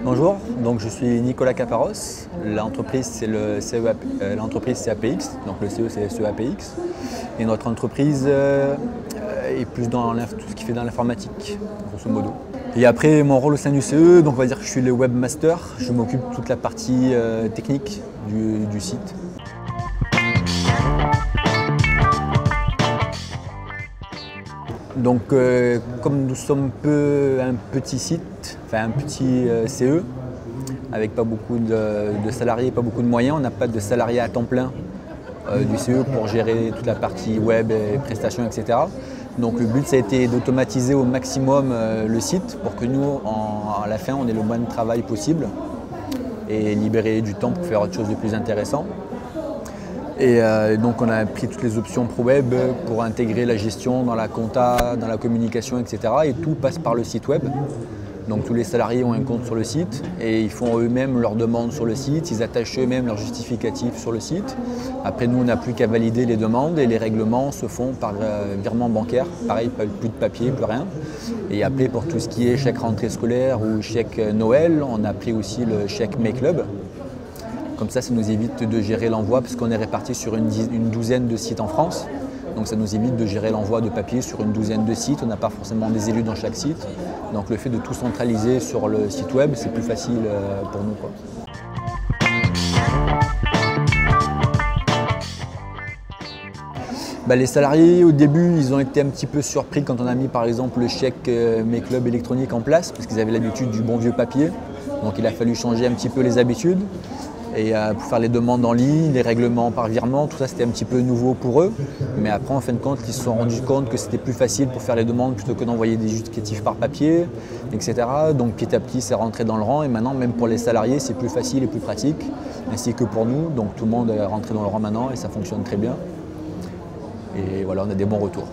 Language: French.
Bonjour, donc je suis Nicolas Caparros. L'entreprise c'est l'entreprise c'est APX, donc le CE c'est APX. Et notre entreprise est plus dans tout ce qui fait dans l'informatique, grosso modo. Et après mon rôle au sein du CE, donc on va dire que je suis le webmaster, je m'occupe de toute la partie technique du site. Donc comme nous sommes un petit site, enfin un petit CE, avec pas beaucoup de salariés, pas beaucoup de moyens, on n'a pas de salariés à temps plein du CE pour gérer toute la partie web et prestations, etc. Donc le but ça a été d'automatiser au maximum le site pour que nous, à la fin, on ait le moins de travail possible et libérer du temps pour faire autre chose de plus intéressant. Et donc on a pris toutes les options ProWeb pour intégrer la gestion dans la compta, dans la communication, etc. Et tout passe par le site web. Donc tous les salariés ont un compte sur le site et ils font eux-mêmes leurs demandes sur le site, ils attachent eux-mêmes leurs justificatifs sur le site. Après nous on n'a plus qu'à valider les demandes et les règlements se font par virement bancaire. Pareil, plus de papier, plus rien. Et après pour tout ce qui est chèque rentrée scolaire ou chèque Noël, on a pris aussi le chèque MyClub. Comme ça nous évite de gérer l'envoi parce qu'on est réparti sur une douzaine de sites en France. Donc ça nous évite de gérer l'envoi de papier sur une douzaine de sites. On n'a pas forcément des élus dans chaque site. Donc le fait de tout centraliser sur le site web, c'est plus facile pour nous, quoi. Les salariés au début ils ont été un petit peu surpris quand on a mis par exemple le chèque MyClub électronique en place parce qu'ils avaient l'habitude du bon vieux papier. Donc il a fallu changer un petit peu les habitudes. Et pour faire les demandes en ligne, les règlements par virement, tout ça c'était un petit peu nouveau pour eux. Mais après en fin de compte, ils se sont rendus compte que c'était plus facile pour faire les demandes plutôt que d'envoyer des justificatifs par papier, etc. Donc petit à petit c'est rentré dans le rang et maintenant même pour les salariés c'est plus facile et plus pratique, ainsi que pour nous. Donc tout le monde est rentré dans le rang maintenant et ça fonctionne très bien. Et voilà, on a des bons retours.